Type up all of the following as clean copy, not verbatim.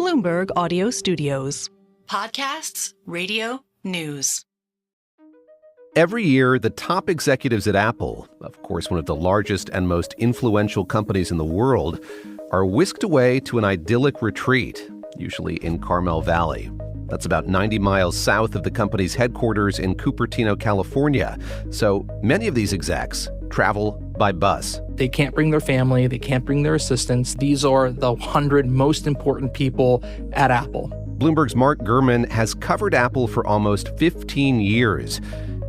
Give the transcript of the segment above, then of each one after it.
Bloomberg Audio Studios. Podcasts, radio, news. Every year, the top executives at Apple, of course one of the largest and most influential companies in the world, are whisked away to an idyllic retreat, usually in Carmel Valley. That's about 90 miles south of the company's headquarters in Cupertino, California. So many of these execs travel by bus. They can't bring their family. They can't bring their assistants. These are the 100 most important people at Apple. Bloomberg's Mark Gurman has covered Apple for almost 15 years.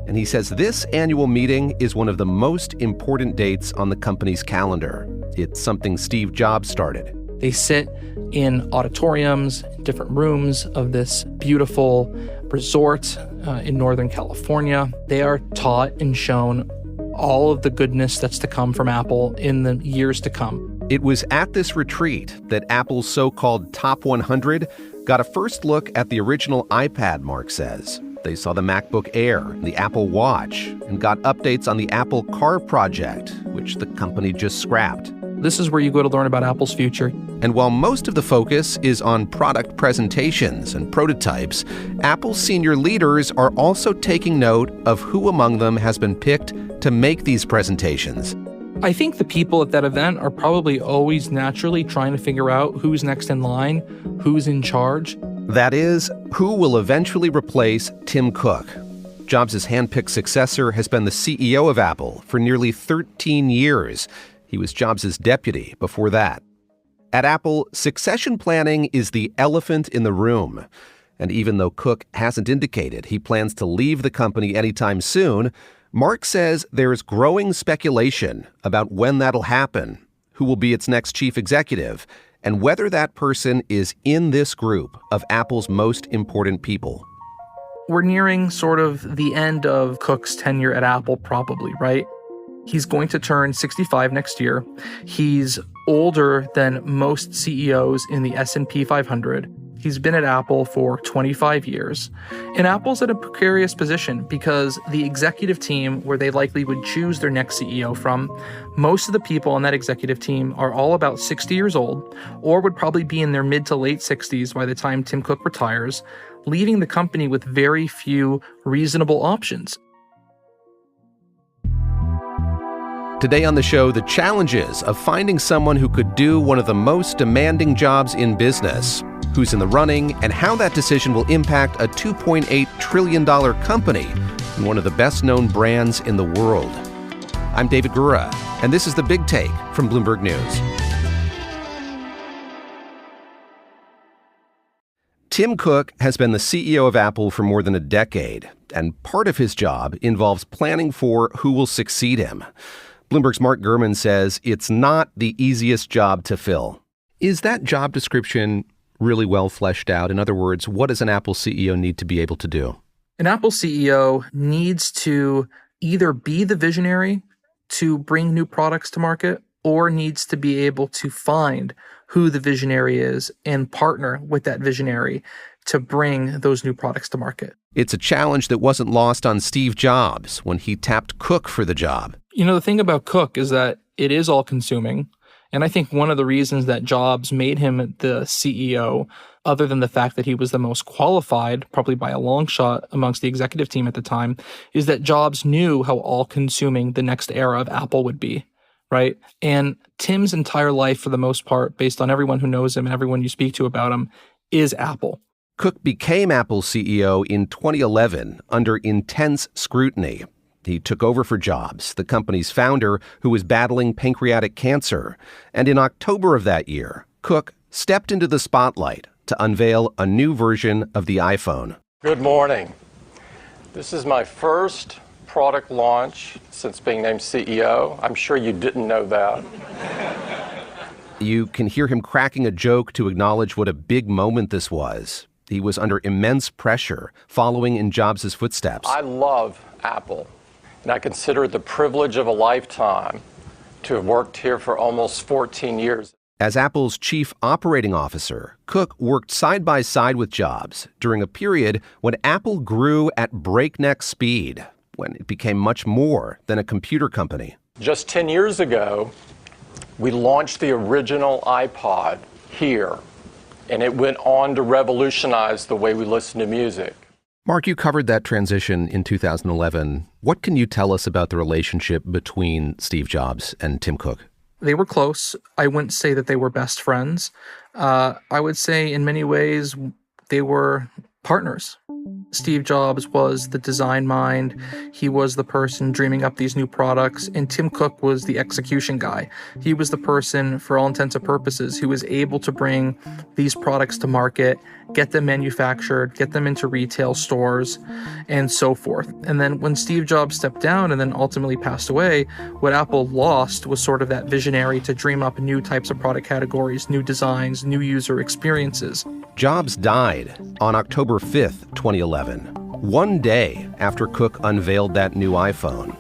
And he says this annual meeting is one of the most important dates on the company's calendar. It's something Steve Jobs started. They sit in auditoriums, different rooms of this beautiful resort in Northern California. They are taught and shown all of the goodness that's to come from Apple in the years to come. It was at this retreat that Apple's so-called Top 100 got a first look at the original iPad, Mark says. They saw the MacBook Air, the Apple Watch, and got updates on the Apple Car project, which the company just scrapped. This is where you go to learn about Apple's future. And while most of the focus is on product presentations and prototypes, Apple's senior leaders are also taking note of who among them has been picked to make these presentations. I think the people at that event are probably always naturally trying to figure out who's next in line, who's in charge. That is, who will eventually replace Tim Cook. Jobs' handpicked successor has been the CEO of Apple for nearly 13 years. He was Jobs' deputy before that. At Apple, succession planning is the elephant in the room. And even though Cook hasn't indicated he plans to leave the company anytime soon, Mark says there's growing speculation about when that'll happen, who will be its next chief executive, and whether that person is in this group of Apple's most important people. We're nearing sort of the end of Cook's tenure at Apple, probably, right? He's going to turn 65 next year. He's older than most CEOs in the S&P 500. He's been at Apple for 25 years. And Apple's at a precarious position because the executive team, where they likely would choose their next CEO from, most of the people on that executive team are all about 60 years old or would probably be in their mid to late 60s by the time Tim Cook retires, leaving the company with very few reasonable options. Today on the show, the challenges of finding someone who could do one of the most demanding jobs in business, who's in the running, and how that decision will impact a $2.8 trillion company and one of the best-known brands in the world. I'm David Gura, and this is The Big Take from Bloomberg News. Tim Cook has been the CEO of Apple for more than a decade, and part of his job involves planning for who will succeed him. Bloomberg's Mark Gurman says it's not the easiest job to fill. Is that job description really well fleshed out? In other words, what does an Apple CEO need to be able to do? An Apple CEO needs to either be the visionary to bring new products to market or needs to be able to find who the visionary is and partner with that visionary to bring those new products to market. It's a challenge that wasn't lost on Steve Jobs when he tapped Cook for the job. You know, the thing about Cook is that it is all-consuming. And I think one of the reasons that Jobs made him the CEO, other than the fact that he was the most qualified, probably by a long shot amongst the executive team at the time, is that Jobs knew how all-consuming the next era of Apple would be, right? And Tim's entire life, for the most part, based on everyone who knows him and everyone you speak to about him, is Apple. Cook became Apple's CEO in 2011 under intense scrutiny. He took over for Jobs, the company's founder, who was battling pancreatic cancer. And in October of that year, Cook stepped into the spotlight to unveil a new version of the iPhone. Good morning. This is my first product launch since being named CEO. I'm sure you didn't know that. You can hear him cracking a joke to acknowledge what a big moment this was. He was under immense pressure, following in Jobs' footsteps. I love Apple, and I consider it the privilege of a lifetime to have worked here for almost 14 years. As Apple's chief operating officer, Cook worked side by side with Jobs during a period when Apple grew at breakneck speed, when it became much more than a computer company. Just 10 years ago, we launched the original iPod here and it went on to revolutionize the way we listen to music. Mark, you covered that transition in 2011. What can you tell us about the relationship between Steve Jobs and Tim Cook? They were close. I wouldn't say that they were best friends. I would say in many ways they were partners. Steve Jobs was the design mind. He was the person dreaming up these new products, and Tim Cook was the execution guy. He was the person, for all intents and purposes, who was able to bring these products to market, get them manufactured, get them into retail stores, and so forth. And then when Steve Jobs stepped down and then ultimately passed away, what Apple lost was sort of that visionary to dream up new types of product categories, new designs, new user experiences. Jobs died on October 5th, 2011, one day after Cook unveiled that new iPhone.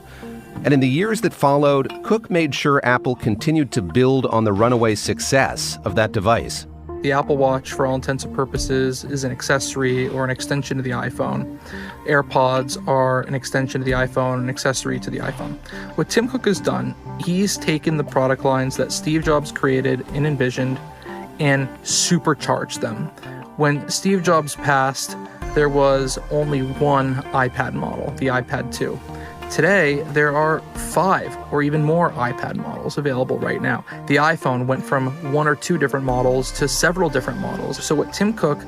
And in the years that followed, Cook made sure Apple continued to build on the runaway success of that device. The Apple Watch, for all intents and purposes, is an accessory or an extension of the iPhone. AirPods are an extension of the iPhone, an accessory to the iPhone. What Tim Cook has done, he's taken the product lines that Steve Jobs created and envisioned and supercharged them. When Steve Jobs passed, there was only one iPad model, the iPad 2. Today, there are 5 or even more iPad models available right now. The iPhone went from 1 or 2 different models to several different models. So what Tim Cook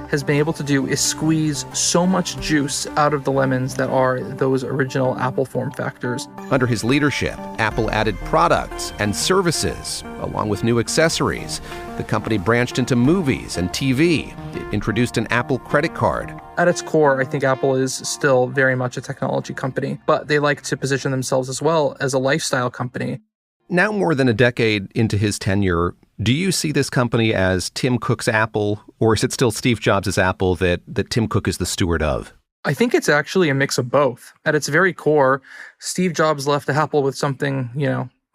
has been able to do is squeeze so much juice out of the lemons that are those original Apple form factors. Under his leadership, Apple added products and services, along with new accessories. The company branched into movies and TV. It introduced an Apple credit card. At its core, I think Apple is still very much a technology company, but they like to position themselves as well as a lifestyle company. Now more than a decade into his tenure, do you see this company as Tim Cook's Apple, or is it still Steve Jobs' Apple that Tim Cook is the steward of? I think it's actually a mix of both. At its very core, Steve Jobs left Apple with something,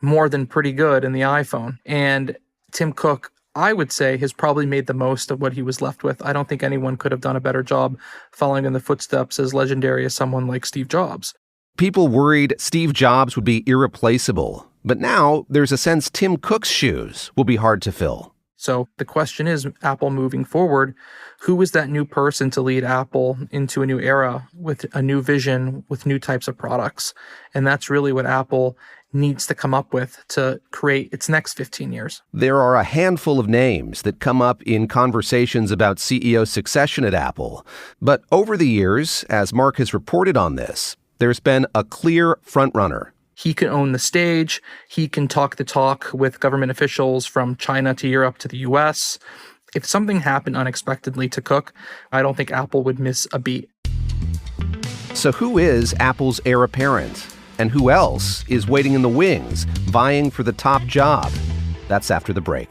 more than pretty good in the iPhone. And Tim Cook, I would say, has probably made the most of what he was left with. I don't think anyone could have done a better job following in the footsteps as legendary as someone like Steve Jobs. People worried Steve Jobs would be irreplaceable. But now there's a sense Tim Cook's shoes will be hard to fill. So the question is, Apple moving forward, who is that new person to lead Apple into a new era with a new vision, with new types of products? And that's really what Apple needs to come up with to create its next 15 years. There are a handful of names that come up in conversations about CEO succession at Apple. But over the years, as Mark has reported on this, there's been a clear frontrunner. He can own the stage. He can talk the talk with government officials from China to Europe to the US. If something happened unexpectedly to Cook, I don't think Apple would miss a beat. So who is Apple's heir apparent? And who else is waiting in the wings, vying for the top job? That's after the break.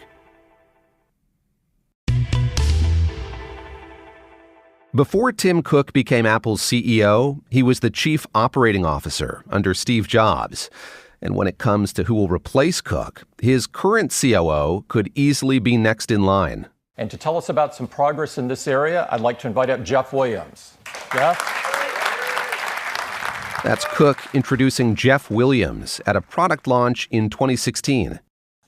Before Tim Cook became Apple's CEO, he was the chief operating officer under Steve Jobs. And when it comes to who will replace Cook, his current COO could easily be next in line. And to tell us about some progress in this area, I'd like to invite up Jeff Williams. Jeff? That's Cook introducing Jeff Williams at a product launch in 2016.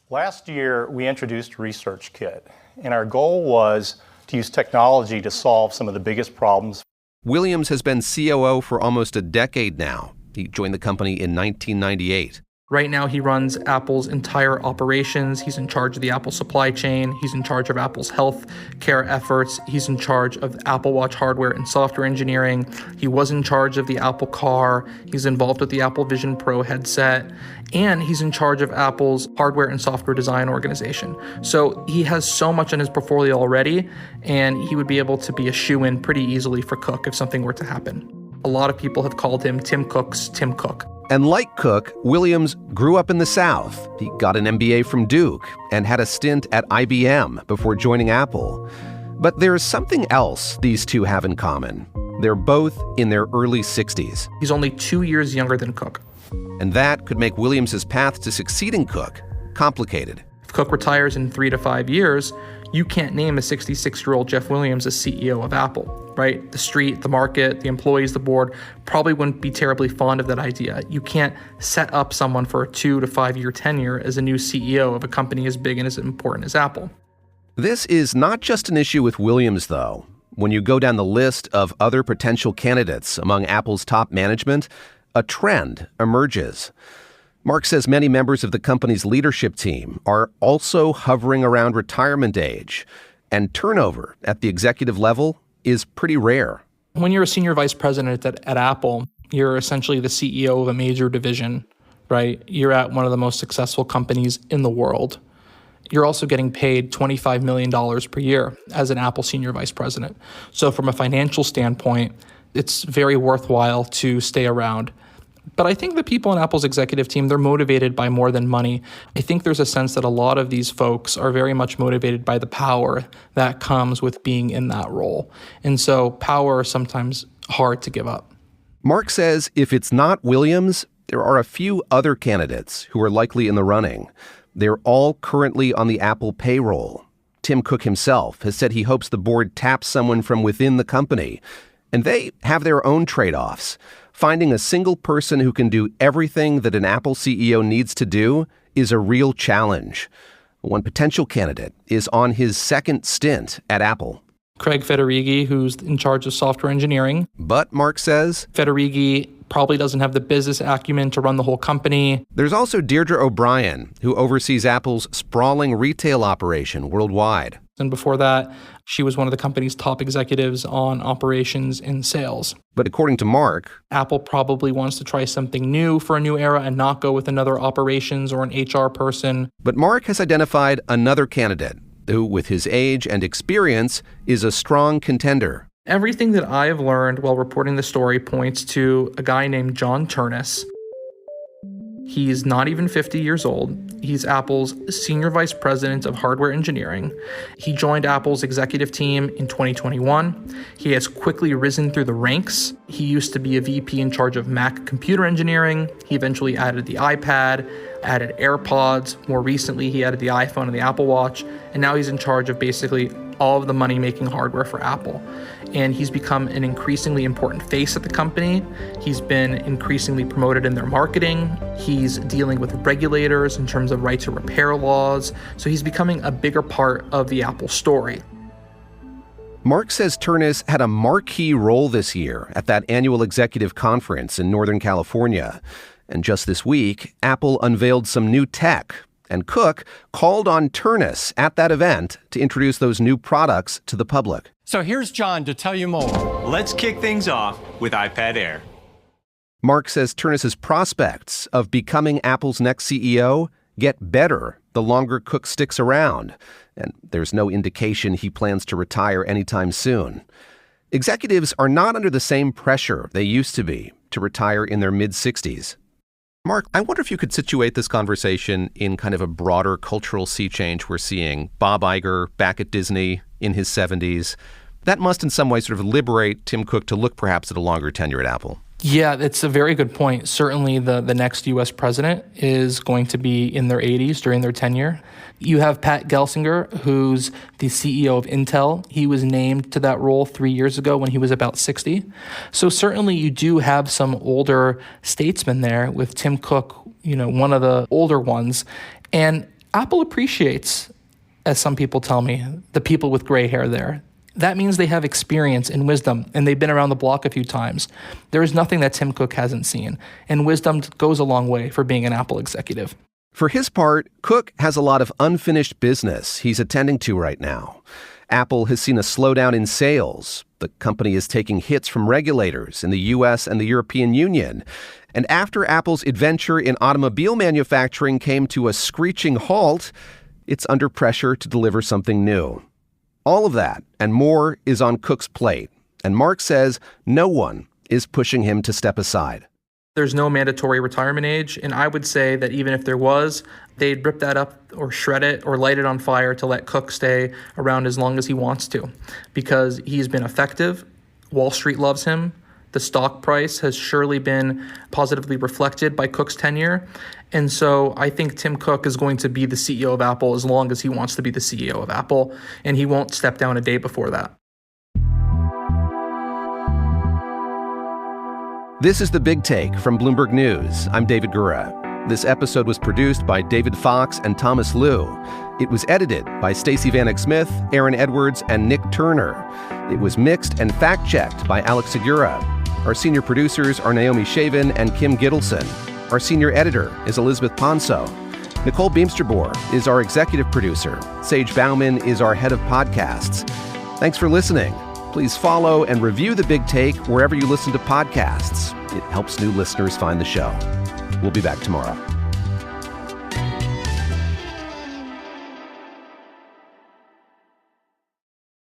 Last year, we introduced Research Kit, and our goal was to use technology to solve some of the biggest problems. Williams has been COO for almost a decade now. He joined the company in 1998. Right now, he runs Apple's entire operations. He's in charge of the Apple supply chain. He's in charge of Apple's health care efforts. He's in charge of Apple Watch hardware and software engineering. He was in charge of the Apple Car. He's involved with the Apple Vision Pro headset. And he's in charge of Apple's hardware and software design organization. So he has so much in his portfolio already, and he would be able to be a shoo-in pretty easily for Cook if something were to happen. A lot of people have called him Tim Cook's Tim Cook. And like Cook, Williams grew up in the South. He got an MBA from Duke and had a stint at IBM before joining Apple. But there's something else these two have in common. They're both in their early 60s. He's only 2 years younger than Cook. And that could make Williams' path to succeeding Cook complicated. If Cook retires in 3 to 5 years, you can't name a 66-year-old Jeff Williams as CEO of Apple, right? The street, the market, the employees, the board probably wouldn't be terribly fond of that idea. You can't set up someone for a 2 to 5 year tenure as a new CEO of a company as big and as important as Apple. This is not just an issue with Williams, though. When you go down the list of other potential candidates among Apple's top management, a trend emerges. Mark says many members of the company's leadership team are also hovering around retirement age, and turnover at the executive level is pretty rare. When you're a senior vice president at Apple, you're essentially the CEO of a major division, right? You're at one of the most successful companies in the world. You're also getting paid $25 million per year as an Apple senior vice president. So from a financial standpoint, it's very worthwhile to stay around. But I think the people in Apple's executive team, they're motivated by more than money. I think there's a sense that a lot of these folks are very much motivated by the power that comes with being in that role. And so power is sometimes hard to give up. Mark says if it's not Williams, there are a few other candidates who are likely in the running. They're all currently on the Apple payroll. Tim Cook himself has said he hopes the board taps someone from within the company. And they have their own trade-offs. Finding a single person who can do everything that an Apple CEO needs to do is a real challenge. One potential candidate is on his second stint at Apple. Craig Federighi, who's in charge of software engineering. But, Mark says, Federighi probably doesn't have the business acumen to run the whole company. There's also Deirdre O'Brien, who oversees Apple's sprawling retail operation worldwide. And before that, she was one of the company's top executives on operations and sales. But according to Mark, Apple probably wants to try something new for a new era and not go with another operations or an HR person. But Mark has identified another candidate who, with his age and experience, is a strong contender. Everything that I have learned while reporting the story points to a guy named John Ternus. He's not even 50 years old. He's Apple's senior vice president of hardware engineering. He joined Apple's executive team in 2021. He has quickly risen through the ranks. He used to be a VP in charge of Mac computer engineering. He eventually added the iPad, added AirPods. More recently, he added the iPhone and the Apple Watch. And now he's in charge of basically all of the money-making hardware for Apple. And he's become an increasingly important face at the company. He's been increasingly promoted in their marketing. He's dealing with regulators in terms of right to repair laws. So he's becoming a bigger part of the Apple story. Mark says Ternus had a marquee role this year at that annual executive conference in Northern California. And just this week, Apple unveiled some new tech. And Cook called on Ternus at that event to introduce those new products to the public. So here's John to tell you more. Let's kick things off with iPad Air. Mark says Ternus's prospects of becoming Apple's next CEO get better the longer Cook sticks around. And there's no indication he plans to retire anytime soon. Executives are not under the same pressure they used to be to retire in their mid-60s. Mark, I wonder if you could situate this conversation in kind of a broader cultural sea change we're seeing. Bob Iger back at Disney in his 70s. That must in some way sort of liberate Tim Cook to look perhaps at a longer tenure at Apple. Yeah, it's a very good point. Certainly the next U.S. president is going to be in their 80s during their tenure. You have Pat Gelsinger, who's the CEO of Intel. He was named to that role 3 years ago when he was about 60. So certainly you do have some older statesmen there with Tim Cook, one of the older ones. And Apple appreciates, as some people tell me, the people with gray hair there. That means they have experience and wisdom, and they've been around the block a few times. There is nothing that Tim Cook hasn't seen, and wisdom goes a long way for being an Apple executive. For his part, Cook has a lot of unfinished business he's attending to right now. Apple has seen a slowdown in sales. The company is taking hits from regulators in the U.S. and the European Union. And after Apple's adventure in automobile manufacturing came to a screeching halt, it's under pressure to deliver something new. All of that and more is on Cook's plate, and Mark says no one is pushing him to step aside. There's no mandatory retirement age, and I would say that even if there was, they'd rip that up or shred it or light it on fire to let Cook stay around as long as he wants to, because he's been effective. Wall Street loves him. The stock price has surely been positively reflected by Cook's tenure. And so I think Tim Cook is going to be the CEO of Apple as long as he wants to be the CEO of Apple, and he won't step down a day before that. This is The Big Take from Bloomberg News. I'm David Gura. This episode was produced by David Fox and Thomas Liu. It was edited by Stacey Vanek Smith, Aaron Edwards, and Nick Turner. It was mixed and fact-checked by Alex Segura. Our senior producers are Naomi Shavin and Kim Gittleson. Our senior editor is Elizabeth Ponso. Nicole Beamsterboer is our executive producer. Sage Bauman is our head of podcasts. Thanks for listening. Please follow and review The Big Take wherever you listen to podcasts. It helps new listeners find the show. We'll be back tomorrow.